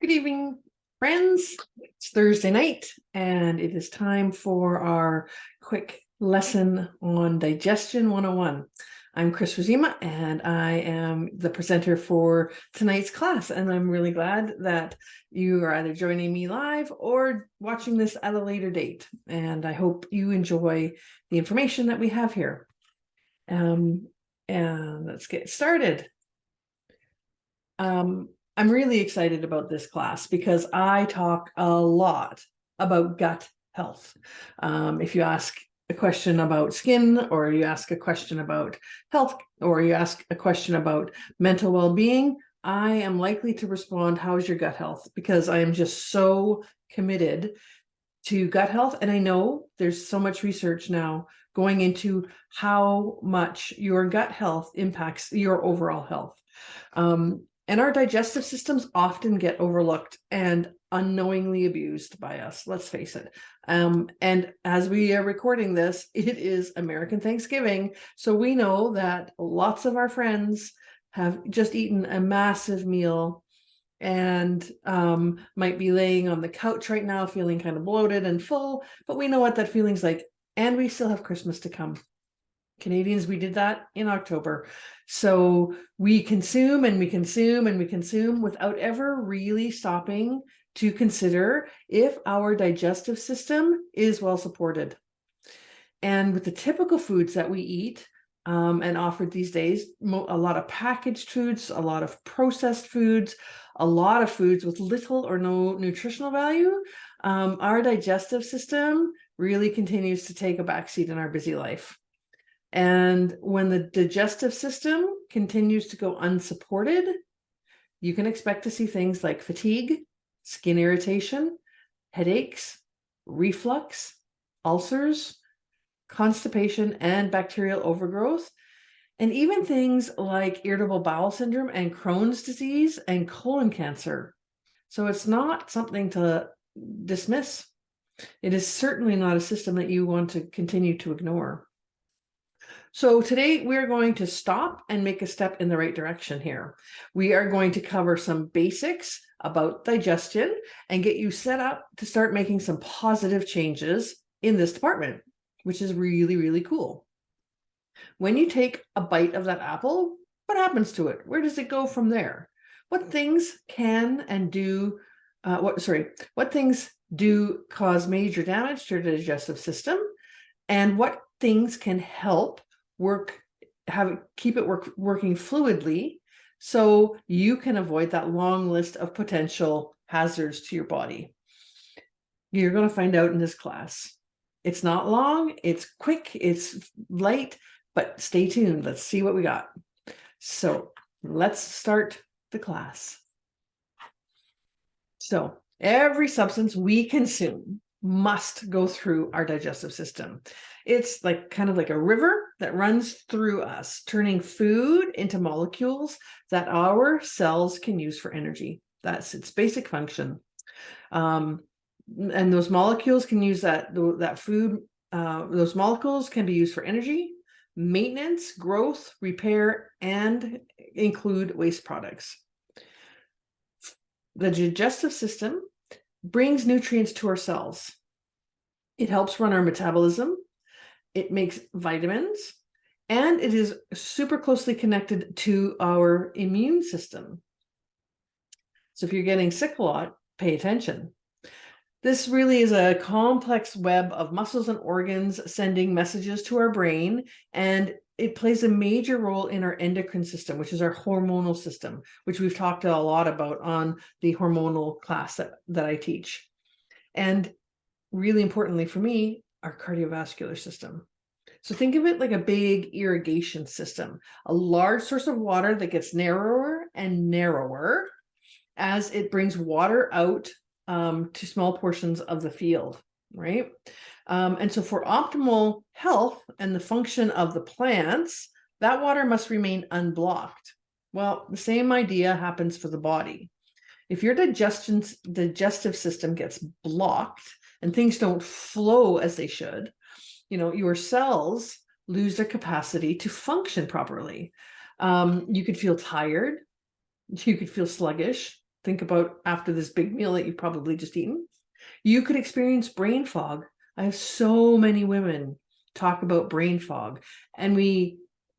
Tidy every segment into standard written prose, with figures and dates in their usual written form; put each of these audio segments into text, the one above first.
Good evening, friends. It's Thursday night, and it is time for our quick lesson on Digestion 101. I'm Chris Razima, and I am the presenter for tonight's class, and I'm really glad that you are either joining me live or watching this at a later date, and I hope you enjoy the information that we have here. And let's get started. I'm really excited about this class because I talk a lot about gut health. If you ask a question about skin, or you ask a question about health, or you ask a question about mental well-being, I am likely to respond, how's your gut health? Because I am just so committed to gut health. And I know there's so much research now going into how much your gut health impacts your overall health. And our digestive systems often get overlooked and unknowingly abused by us, let's face it. And as we are recording this, it is American Thanksgiving. So we know that lots of our friends have just eaten a massive meal and might be laying on the couch right now feeling kind of bloated and full, but we know what that feeling's like. And we still have Christmas to come. Canadians, we did that in October. So we consume and we consume and we consume without ever really stopping to consider if our digestive system is well supported. And with the typical foods that we eat and offered these days, a lot of packaged foods, a lot of processed foods, a lot of foods with little or no nutritional value, our digestive system really continues to take a backseat in our busy life. And when the digestive system continues to go unsupported, you can expect to see things like fatigue, skin irritation, headaches, reflux, ulcers, constipation, and bacterial overgrowth, and even things like irritable bowel syndrome and Crohn's disease and colon cancer. So it's not something to dismiss. It is certainly not a system that you want to continue to ignore. So today we're going to stop and make a step in the right direction here. We are going to cover some basics about digestion and get you set up to start making some positive changes in this department, which is really, really cool. When you take a bite of that apple, what happens to it? Where does it go from there? What things can and do, what things do cause major damage to your digestive system, and what things can help keep it working fluidly so you can avoid that long list of potential hazards to your body. You're going to find out in this class. It's not long, it's quick, it's light, but stay tuned. Let's see what we got. So let's start the class. So every substance we consume must go through our digestive system. It's like kind of like a river that runs through us, turning food into molecules that our cells can use for energy. That's its basic function. And those molecules can use those molecules can be used for energy, maintenance, growth, repair, and include waste products. The digestive system brings nutrients to our cells. It helps run our metabolism. It makes vitamins, and it is super closely connected to our immune system. So if you're getting sick a lot, pay attention. This really is a complex web of muscles and organs sending messages to our brain, and it plays a major role in our endocrine system, which is our hormonal system, which we've talked a lot about on the hormonal class that I teach. And really importantly for me, our cardiovascular system. So think of it like a big irrigation system, a large source of water that gets narrower and narrower as it brings water out to small portions of the field, right? And so for optimal health and the function of the plants, that water must remain unblocked. Well, the same idea happens for the body. If your digestive system gets blocked and things don't flow as they should, your cells lose their capacity to function properly. You could feel tired. You could feel sluggish. think about after this big meal that you've probably just eaten. You could experience brain fog. I have so many women talk about brain fog, and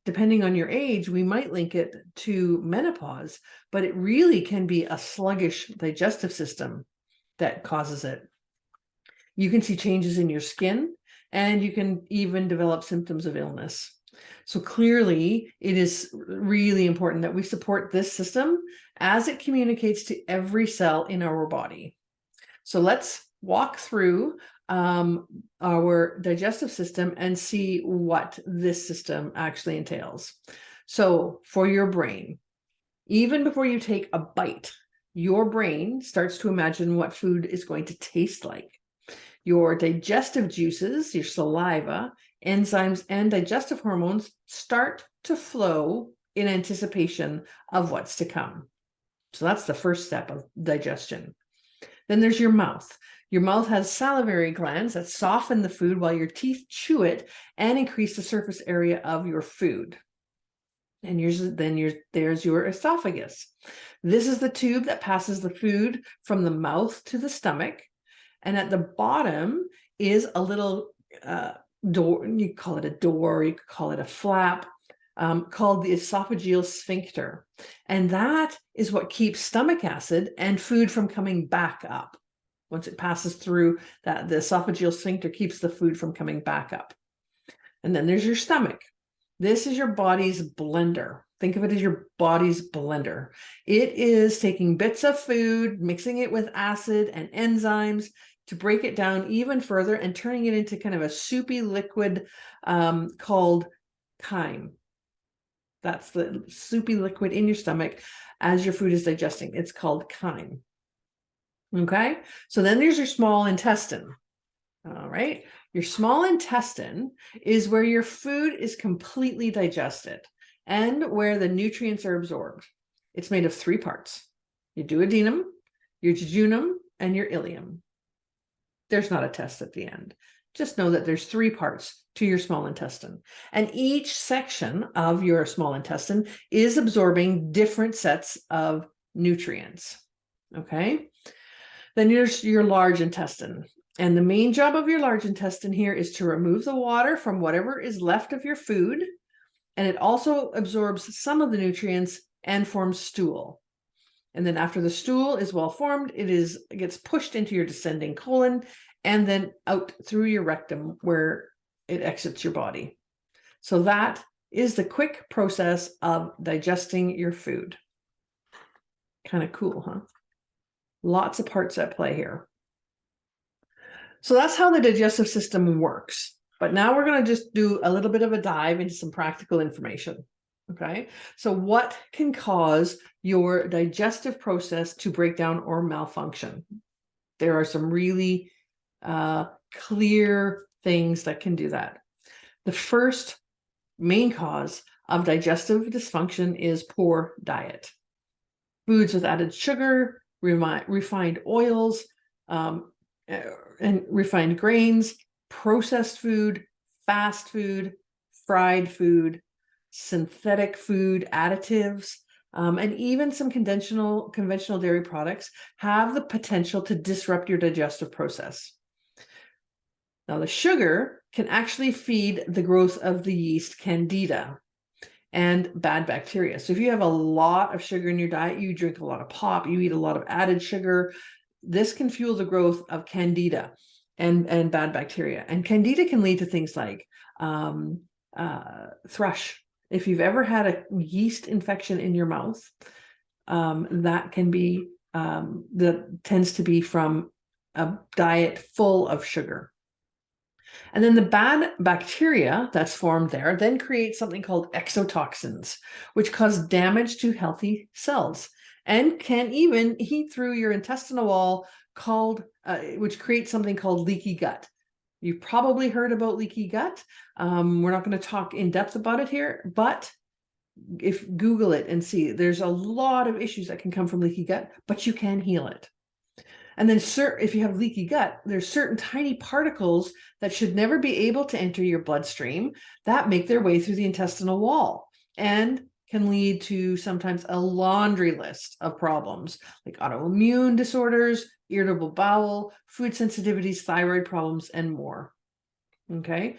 depending on your age, we might link it to menopause, but it really can be a sluggish digestive system that causes it. You can see changes in your skin, and you can even develop symptoms of illness. So clearly, it is really important that we support this system as it communicates to every cell in our body. So let's walk through our digestive system and see what this system actually entails. So for your brain, even before you take a bite, your brain starts to imagine what food is going to taste like. Your digestive juices, your saliva, enzymes, and digestive hormones start to flow in anticipation of what's to come. So that's the first step of digestion. Then there's your mouth. Your mouth has salivary glands that soften the food while your teeth chew it and increase the surface area of your food. And there's your esophagus. This is the tube that passes the food from the mouth to the stomach. And at the bottom is a little door. You could call it a door, you could call it a flap, called the esophageal sphincter. And that is what keeps stomach acid and food from coming back up. Once it passes through that, the esophageal sphincter keeps the food from coming back up. And then there's your stomach. This is your body's blender. Think of it as your body's blender. It is taking bits of food, mixing it with acid and enzymes to break it down even further and turning it into kind of a soupy liquid called chyme. That's the soupy liquid in your stomach as your food is digesting. It's called chyme. Okay, so then there's your small intestine. All right, your small intestine is where your food is completely digested and where the nutrients are absorbed. It's made of 3 parts: your duodenum, your jejunum, and your ileum. There's not a test at the end. Just know that there's 3 parts to your small intestine. And each section of your small intestine is absorbing different sets of nutrients. Okay? Then there's your large intestine. And the main job of your large intestine here is to remove the water from whatever is left of your food. And it also absorbs some of the nutrients and forms stool. And then after the stool is well formed, it gets pushed into your descending colon and then out through your rectum where it exits your body. So that is the quick process of digesting your food. Kind of cool, huh? Lots of parts at play here. So that's how the digestive system works. But now we're going to just do a little bit of a dive into some practical information. Okay, so what can cause your digestive process to break down or malfunction? There are some really clear things that can do that. The first main cause of digestive dysfunction is poor diet. Foods with added sugar, refined oils, and refined grains, processed food, fast food, fried food, synthetic food, additives, and even some conventional dairy products have the potential to disrupt your digestive process. Now, the sugar can actually feed the growth of the yeast Candida and bad bacteria. So if you have a lot of sugar in your diet, you drink a lot of pop, you eat a lot of added sugar, this can fuel the growth of Candida and bad bacteria. And Candida can lead to things like thrush. If you've ever had a yeast infection in your mouth, that can be, that tends to be from a diet full of sugar. And then the bad bacteria that's formed there then creates something called exotoxins, which cause damage to healthy cells and can even eat through your intestinal wall, which creates something called leaky gut. You've probably heard about leaky gut. We're not going to talk in depth about it here, but if Google it and see, there's a lot of issues that can come from leaky gut, but you can heal it. And then if you have leaky gut, there's certain tiny particles that should never be able to enter your bloodstream that make their way through the intestinal wall. And can lead to sometimes a laundry list of problems like autoimmune disorders, irritable bowel, food sensitivities, thyroid problems, and more. Okay.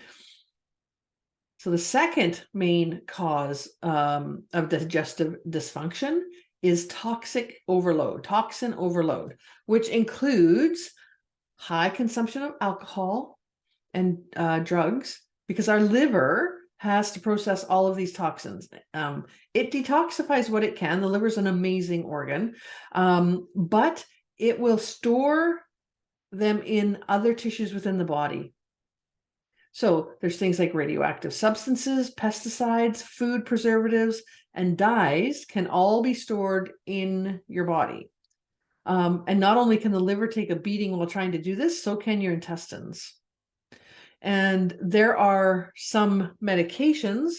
So the second main cause of digestive dysfunction is toxin overload, which includes high consumption of alcohol and drugs, because our liver has to process all of these toxins. It detoxifies what it can. The liver is an amazing organ, but it will store them in other tissues within the body. So there's things like radioactive substances, pesticides, food preservatives, and dyes can all be stored in your body. And not only can the liver take a beating while trying to do this, so can your intestines. And there are some medications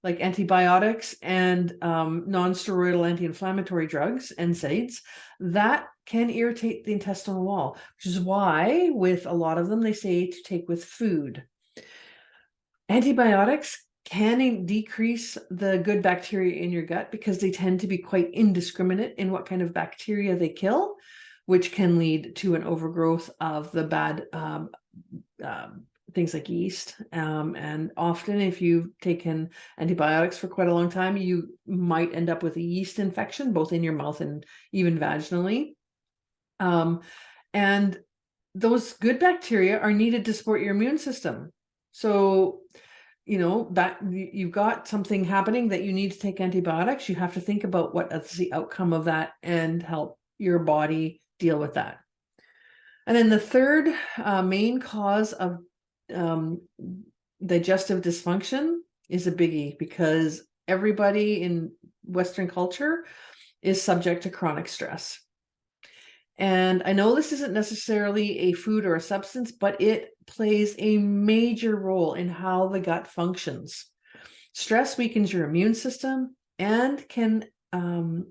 like antibiotics and non-steroidal anti-inflammatory drugs, NSAIDs, that can irritate the intestinal wall, which is why with a lot of them, they say to take with food. Antibiotics can decrease the good bacteria in your gut because they tend to be quite indiscriminate in what kind of bacteria they kill, which can lead to an overgrowth of the bad things like yeast. And often if you've taken antibiotics for quite a long time, you might end up with a yeast infection, both in your mouth and even vaginally. And those good bacteria are needed to support your immune system. So, you know, that you've got something happening that you need to take antibiotics, you have to think about what's the outcome of that and help your body deal with that. And then the third main cause of digestive dysfunction is a biggie, because everybody in Western culture is subject to chronic stress. And I know this isn't necessarily a food or a substance, but it plays a major role in how the gut functions. Stress weakens your immune system and can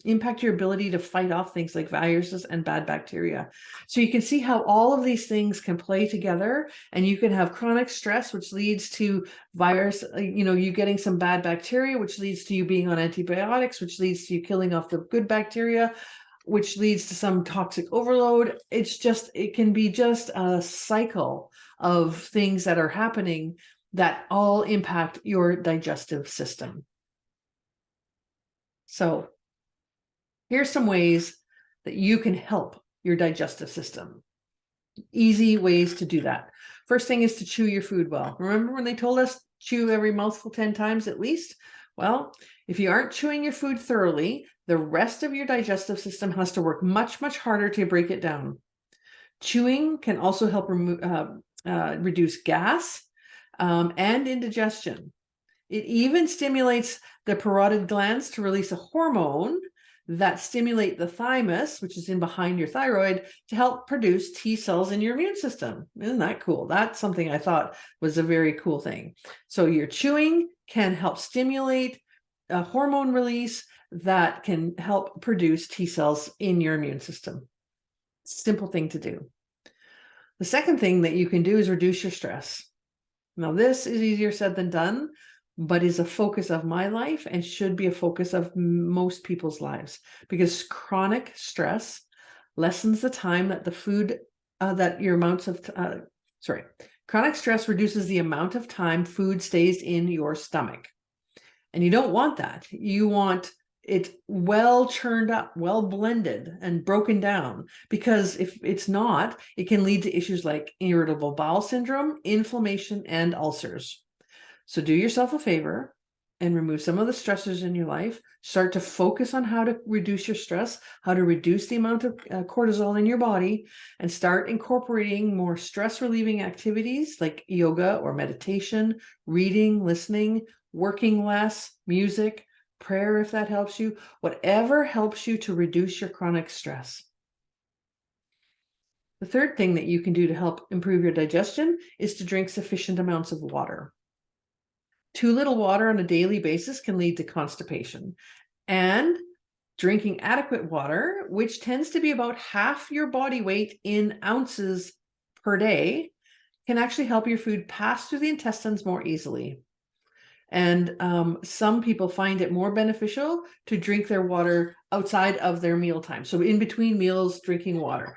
impact your ability to fight off things like viruses and bad bacteria. So you can see how all of these things can play together, and you can have chronic stress, which leads to you getting some bad bacteria, which leads to you being on antibiotics, which leads to you killing off the good bacteria, which leads to some toxic overload. It can be just a cycle of things that are happening that all impact your digestive system. So here's some ways that you can help your digestive system. Easy ways to do that. First thing is to chew your food well. Remember when they told us chew every mouthful 10 times at least? Well, if you aren't chewing your food thoroughly, the rest of your digestive system has to work much, much harder to break it down. Chewing can also help reduce gas and indigestion. It even stimulates the parotid glands to release a hormone that stimulate the thymus, which is in behind your thyroid, to help produce T cells in your immune system. Isn't that cool? That's something I thought was a very cool thing. So your chewing can help stimulate a hormone release that can help produce T cells in your immune system. Simple thing to do. The second thing that you can do is reduce your stress. Now, this is easier said than done, but is a focus of my life and should be a focus of most people's lives, because chronic stress lessens the time that chronic stress reduces the amount of time food stays in your stomach. And you don't want that. You want it well churned up, well blended and broken down, because if it's not, it can lead to issues like irritable bowel syndrome, inflammation, and ulcers. So do yourself a favor and remove some of the stressors in your life. Start to focus on how to reduce your stress, how to reduce the amount of cortisol in your body, and start incorporating more stress relieving activities like yoga or meditation, reading, listening, working less, music, prayer, if that helps you, whatever helps you to reduce your chronic stress. The third thing that you can do to help improve your digestion is to drink sufficient amounts of water. Too little water on a daily basis can lead to constipation. And drinking adequate water, which tends to be about half your body weight in ounces per day, can actually help your food pass through the intestines more easily. And some people find it more beneficial to drink their water outside of their mealtime. So in between meals, drinking water.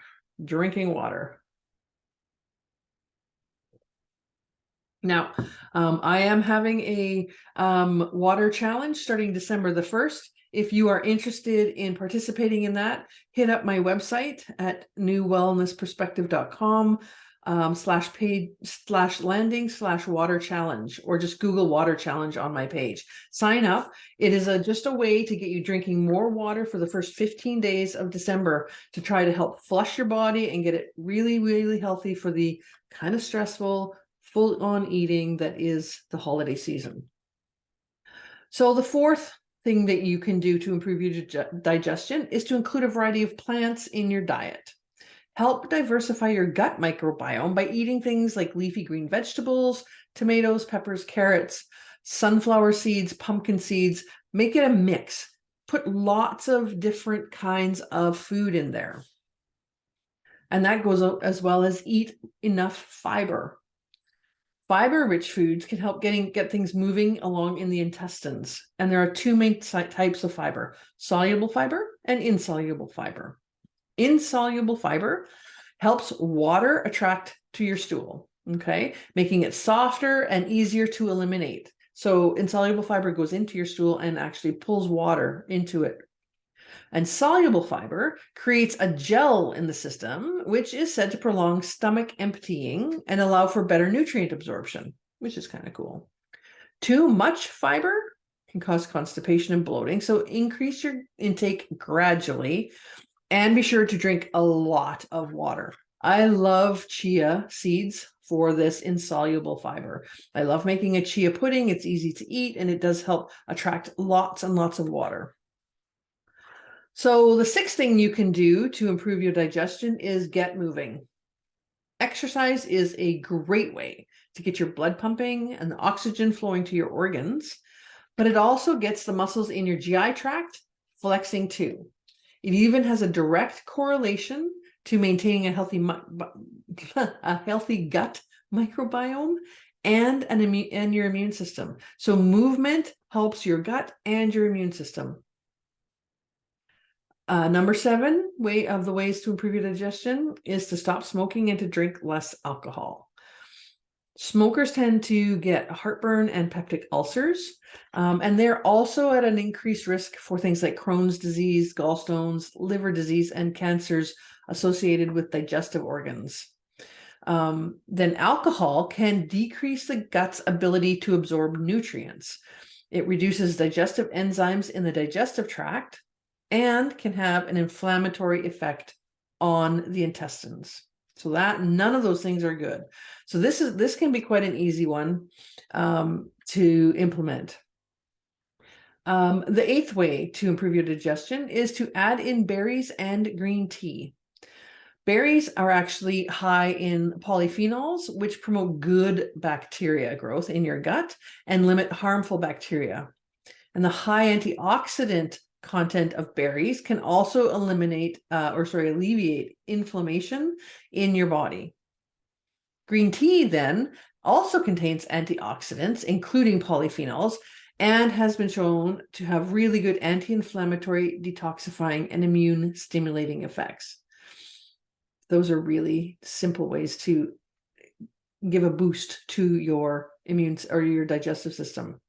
Now, I am having a water challenge starting December the 1st. If you are interested in participating in that, hit up my website at newwellnessperspective.com /page/landing/water challenge, or just Google water challenge on my page. Sign up. It is just a way to get you drinking more water for the first 15 days of December to try to help flush your body and get it really, really healthy for the kind of stressful, full-on eating that is the holiday season. So the fourth thing that you can do to improve your digestion is to include a variety of plants in your diet. Help diversify your gut microbiome by eating things like leafy green vegetables, tomatoes, peppers, carrots, sunflower seeds, pumpkin seeds. Make it a mix. Put lots of different kinds of food in there. And that goes as well as eat enough fiber. Fiber-rich foods can help get things moving along in the intestines. And there are two main types of fiber: soluble fiber and insoluble fiber. Insoluble fiber helps water attract to your stool, okay, making it softer and easier to eliminate. So insoluble fiber goes into your stool and actually pulls water into it. And soluble fiber creates a gel in the system, which is said to prolong stomach emptying and allow for better nutrient absorption, which is kind of cool. Too much fiber can cause constipation and bloating, so increase your intake gradually and be sure to drink a lot of water. I love chia seeds for this insoluble fiber. I love making a chia pudding. It's easy to eat and it does help attract lots and lots of water. So the sixth thing you can do to improve your digestion is get moving. Exercise is a great way to get your blood pumping and the oxygen flowing to your organs, but it also gets the muscles in your GI tract flexing too. It even has a direct correlation to maintaining a healthy gut microbiome and your immune system. So movement helps your gut and your immune system. Number 7 of the ways to improve your digestion is to stop smoking and to drink less alcohol. Smokers tend to get heartburn and peptic ulcers, and they're also at an increased risk for things like Crohn's disease, gallstones, liver disease, and cancers associated with digestive organs. Then alcohol can decrease the gut's ability to absorb nutrients. It reduces digestive enzymes in the digestive tract and can have an inflammatory effect on the intestines. So none of those things are good. So this can be quite an easy one to implement. The 8th way to improve your digestion is to add in berries and green tea. Berries are actually high in polyphenols, which promote good bacteria growth in your gut and limit harmful bacteria. And the high antioxidant content of berries can also alleviate inflammation in your body. Green tea then also contains antioxidants, including polyphenols, and has been shown to have really good anti-inflammatory, detoxifying, and immune stimulating effects. Those are really simple ways to give a boost to your immune or your digestive system.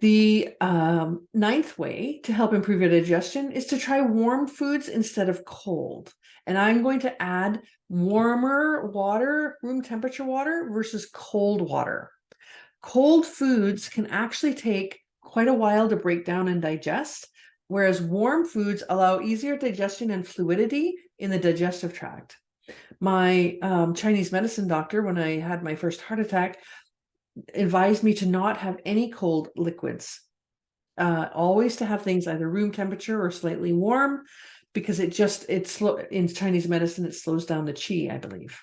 The 9th way to help improve your digestion is to try warm foods instead of cold. And I'm going to add warmer water, room temperature water versus cold water. Cold foods can actually take quite a while to break down and digest, whereas warm foods allow easier digestion and fluidity in the digestive tract. My Chinese medicine doctor, when I had my first heart attack, advised me to not have any cold liquids, always to have things either room temperature or slightly warm, because in Chinese medicine, it slows down the qi, I believe.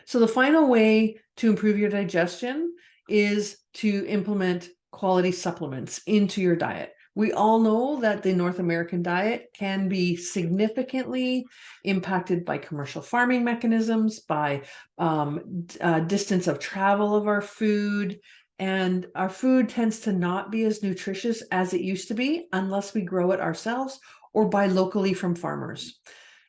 So the final way to improve your digestion is to implement quality supplements into your diet. We all know that the North American diet can be significantly impacted by commercial farming mechanisms, by distance of travel of our food, And our food tends to not be as nutritious as it used to be unless we grow it ourselves or buy locally from farmers.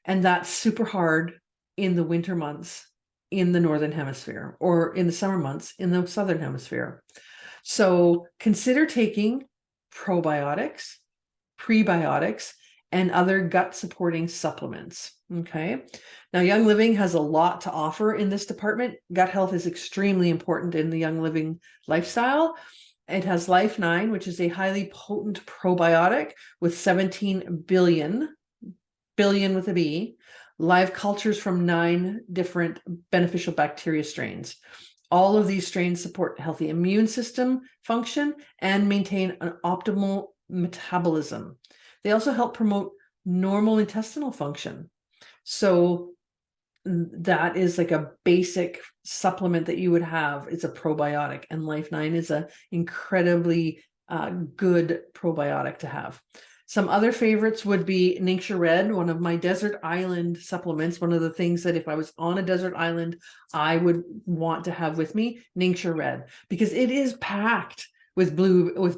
And that's super hard in the winter months in the Northern Hemisphere, or in the summer months in the Southern Hemisphere. So consider taking probiotics, prebiotics, and other gut supporting supplements. Okay. Now, Young Living has a lot to offer in this department. Gut health is extremely important in the Young Living lifestyle. It has Life 9, which is a highly potent probiotic with 17 billion with a B, live cultures from 9 different beneficial bacteria strains. All of these strains support healthy immune system function and maintain an optimal metabolism. They also help promote normal intestinal function. So that is like a basic supplement that you would have. It's a probiotic, and Life 9 is an incredibly good probiotic to have. Some other favorites would be Ningxia Red, one of my desert island supplements. One of the things that if I was on a desert island, I would want to have with me, Ningxia Red, because it is packed with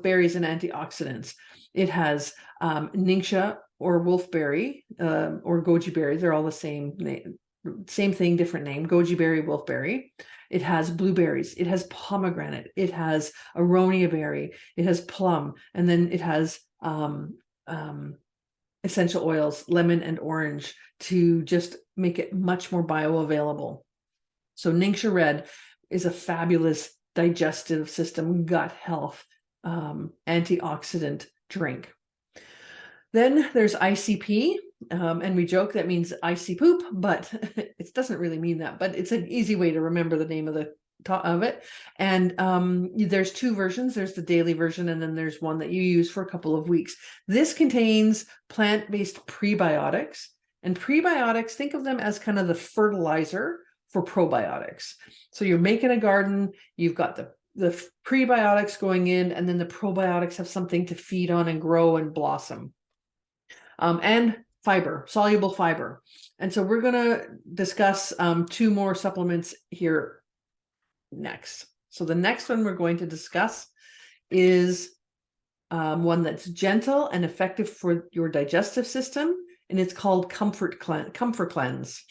berries and antioxidants. It has Ningxia or wolfberry or goji berry. They're all the same name, same thing, different name. Goji berry, wolfberry. It has blueberries. It has pomegranate. It has aronia berry. It has plum, and then it has essential oils, lemon and orange, to just make it much more bioavailable. So Ningxia Red is a fabulous digestive system, gut health, antioxidant drink. Then there's ICP, and we joke that means icy poop, but it doesn't really mean that, but it's an easy way to remember the name of it. And there's 2 versions. There's the daily version, and then there's one that you use for a couple of weeks. This contains plant-based prebiotics, and prebiotics, think of them as kind of the fertilizer for probiotics. So you're making a garden, you've got the prebiotics going in, and then the probiotics have something to feed on and grow and blossom. And fiber, soluble fiber. And so we're going to discuss 2 more supplements here next. So the next one we're going to discuss is one that's gentle and effective for your digestive system, and it's called Comfort Cleanse.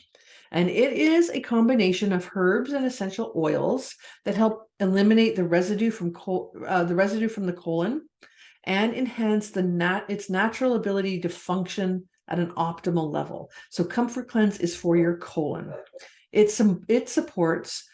And it is a combination of herbs and essential oils that help eliminate the residue from the colon and enhance its natural ability to function at an optimal level. So Comfort Cleanse is for your colon. It supports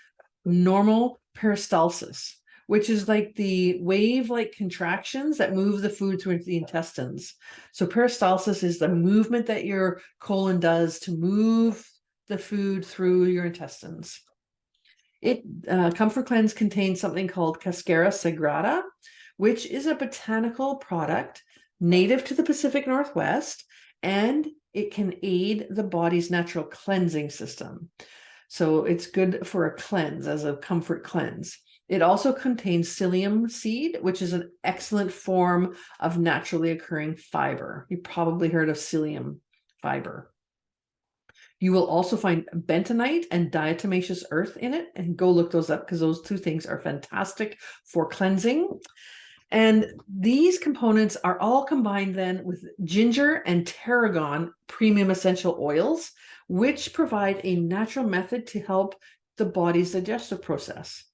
normal peristalsis, which is like the wave-like contractions that move the food through the intestines. So peristalsis is the movement that your colon does to move the food through your intestines. Comfort Cleanse contains something called Cascara sagrada, which is a botanical product native to the Pacific Northwest, and it can aid the body's natural cleansing system. So it's good for a cleanse, as a comfort cleanse. It also contains psyllium seed, which is an excellent form of naturally occurring fiber. You probably heard of psyllium fiber. You will also find bentonite and diatomaceous earth in it, and go look those up because those 2 things are fantastic for cleansing. And these components are all combined then with ginger and tarragon premium essential oils, which provide a natural method to help the body's digestive process.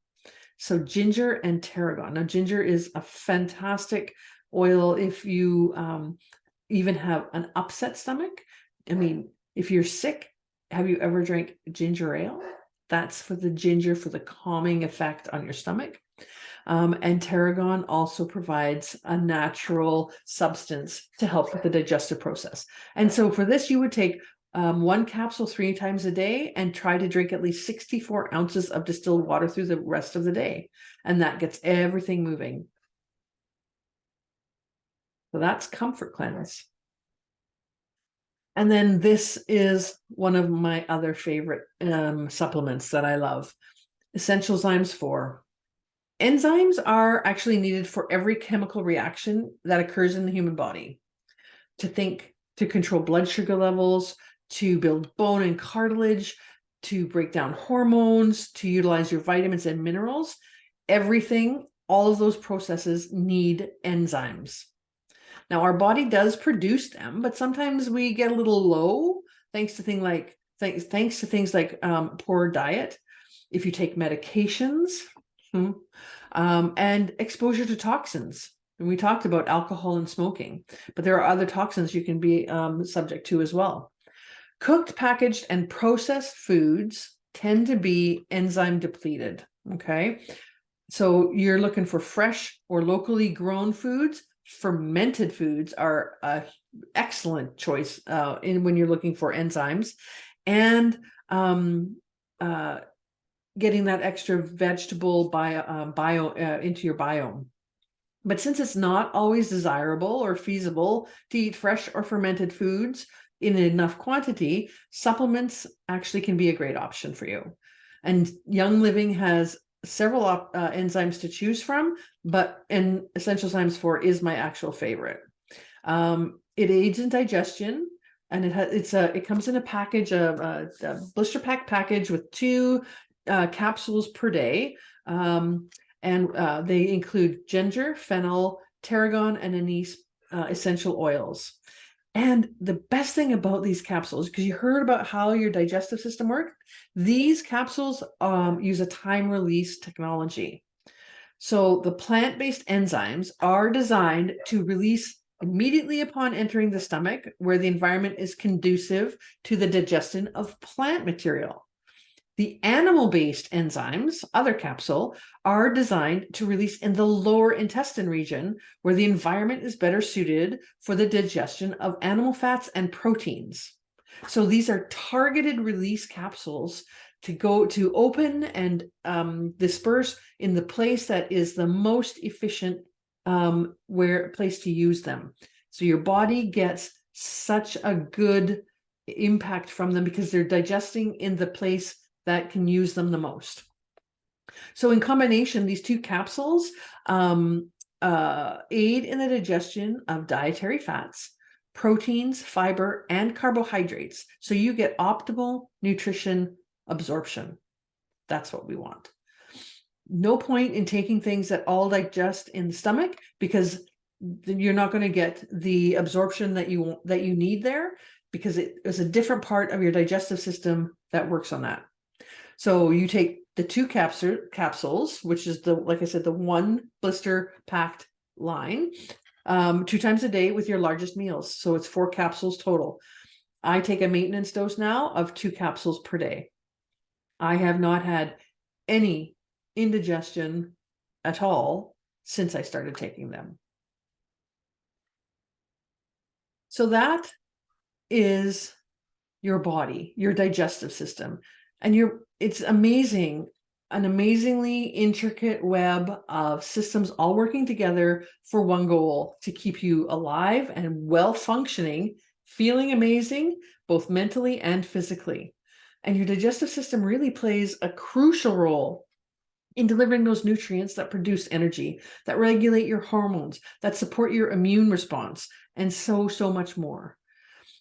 So ginger and tarragon. Now, ginger is a fantastic oil if you even have an upset stomach. I mean, if you're sick, have you ever drank ginger ale? That's for the ginger, for the calming effect on your stomach. And tarragon also provides a natural substance to help with the digestive process. And so for this, you would take 1 capsule 3 times a day and try to drink at least 64 ounces of distilled water through the rest of the day. And that gets everything moving. So that's Comfort Cleanse. And then this is one of my other favorite supplements that I love, Essential Zymes 4. Enzymes are actually needed for every chemical reaction that occurs in the human body. To control blood sugar levels, to build bone and cartilage, to break down hormones, to utilize your vitamins and minerals. Everything, all of those processes need enzymes. Now, our body does produce them, but sometimes we get a little low thanks to things like poor diet, if you take medications, and exposure to toxins. And we talked about alcohol and smoking, but there are other toxins you can be subject to as well. Cooked, packaged, and processed foods tend to be enzyme depleted, okay? So you're looking for fresh or locally grown foods. Fermented foods are an excellent choice when you're looking for enzymes, and getting that extra vegetable into your biome. But since it's not always desirable or feasible to eat fresh or fermented foods in enough quantity, supplements actually can be a great option for you. And Young Living has several enzymes to choose from, and Essential Enzymes 4 is my actual favorite. It aids in digestion, and it comes in a package of a blister pack package with 2 capsules per day, and they include ginger, fennel, tarragon, and anise essential oils. And the best thing about these capsules, because you heard about how your digestive system works, these capsules use a time release technology. So the plant-based enzymes are designed to release immediately upon entering the stomach, where the environment is conducive to the digestion of plant material. The animal-based enzymes, other capsule, are designed to release in the lower intestine region, where the environment is better suited for the digestion of animal fats and proteins. So these are targeted release capsules to open and disperse in the place that is the most efficient place to use them. So your body gets such a good impact from them because they're digesting in the place that can use them the most. So in combination, these 2 capsules aid in the digestion of dietary fats, proteins, fiber, and carbohydrates. So you get optimal nutrition absorption. That's what we want. No point in taking things that all digest in the stomach, because you're not going to get the absorption that you need there, because it is a different part of your digestive system that works on that. So you take the 2 capsules, which is like I said, the 1 blister packed line, 2 times a day with your largest meals. So it's 4 capsules total. I take a maintenance dose now of 2 capsules per day. I have not had any indigestion at all since I started taking them. So that is your body, your digestive system. And it's amazing, an amazingly intricate web of systems all working together for one goal: to keep you alive and well functioning, feeling amazing, both mentally and physically. And your digestive system really plays a crucial role in delivering those nutrients that produce energy, that regulate your hormones, that support your immune response, and so much more.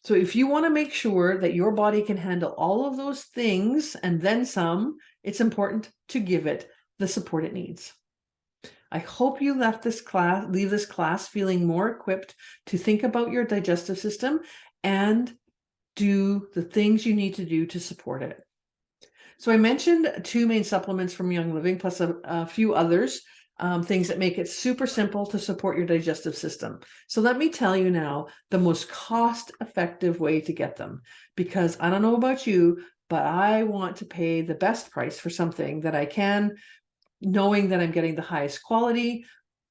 So if you want to make sure that your body can handle all of those things and then some, it's important to give it the support it needs. I hope you leave this class feeling more equipped to think about your digestive system and do the things you need to do to support it. So I mentioned 2 main supplements from Young Living, plus a few others. Things that make it super simple to support your digestive system. So let me tell you now the most cost-effective way to get them, because I don't know about you, but I want to pay the best price for something that I can, knowing that I'm getting the highest quality,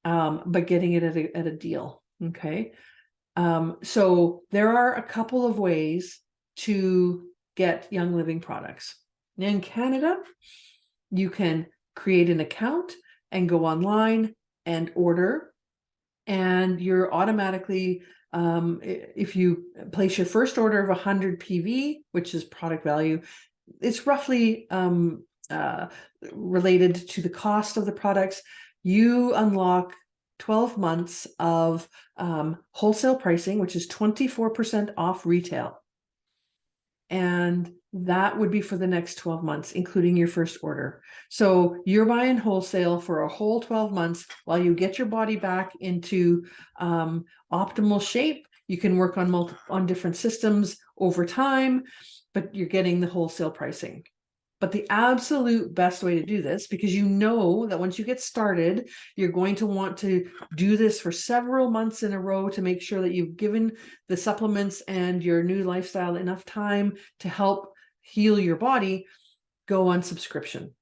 but getting it at a deal. Okay. So there are a couple of ways to get Young Living products. In Canada, you can create an account and go online and order, and you're automatically, if you place your first order of 100 PV, which is product value, it's roughly related to the cost of the products. You unlock 12 months of wholesale pricing, which is 24% off retail. And that would be for the next 12 months, including your first order. So you're buying wholesale for a whole 12 months while you get your body back into optimal shape. You can work on different systems over time, but you're getting the wholesale pricing. But the absolute best way to do this, because you know that once you get started, you're going to want to do this for several months in a row to make sure that you've given the supplements and your new lifestyle enough time to help heal your body, go on subscription.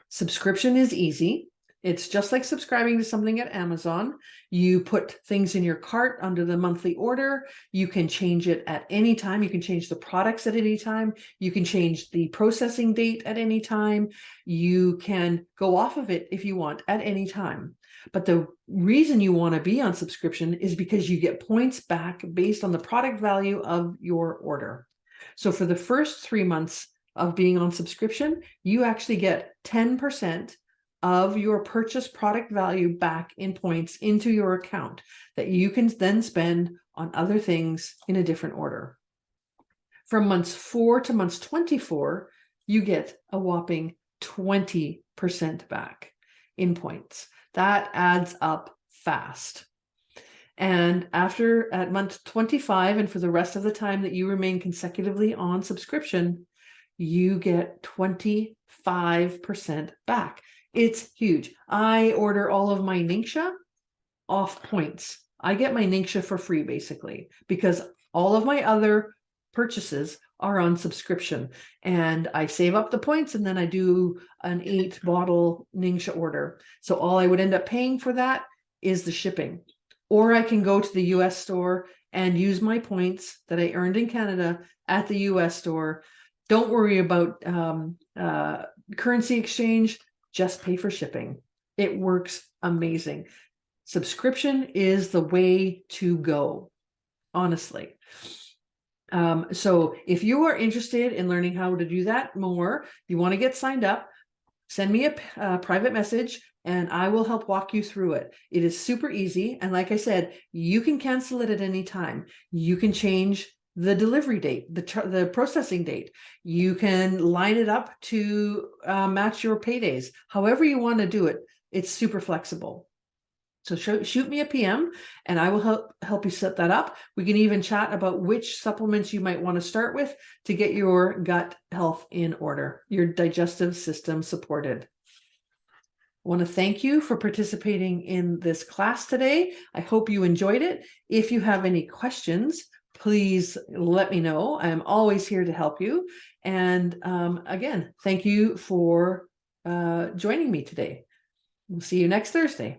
Subscription is easy. It's just like subscribing to something at Amazon. You put things in your cart under the monthly order. You can change it at any time. You can change the products at any time. You can change the processing date at any time. You can go off of it if you want at any time. But the reason you want to be on subscription is because you get points back based on the product value of your order. So for the first 3 months of being on subscription, you actually get 10% of your purchase product value back in points into your account that you can then spend on other things in a different order. From months 4 to months 24, you get a whopping 20% back in points. That adds up fast. And at month 25, and for the rest of the time that you remain consecutively on subscription, you get 25% back. It's huge. I order all of my Ningxia off points. I get my Ningxia for free, basically, because all of my other purchases are on subscription. And I save up the points, and then I do an 8-bottle Ningxia order. So all I would end up paying for that is the shipping. Or I can go to the US store and use my points that I earned in Canada at the US store. Don't worry about currency exchange. Just pay for shipping. It works amazing. Subscription is the way to go, honestly. So if you are interested in learning how to do that more, you want to get signed up, send me a private message and I will help walk you through it. It is super easy. And like I said, you can cancel it at any time. You can change the delivery date, the processing date. You can line it up to match your paydays. However you want to do it, it's super flexible. So shoot me a PM and I will help you set that up. We can even chat about which supplements you might want to start with to get your gut health in order, your digestive system supported. I want to thank you for participating in this class today. I hope you enjoyed it. If you have any questions, please let me know. I'm always here to help you. And again, thank you for joining me today. We'll see you next Thursday.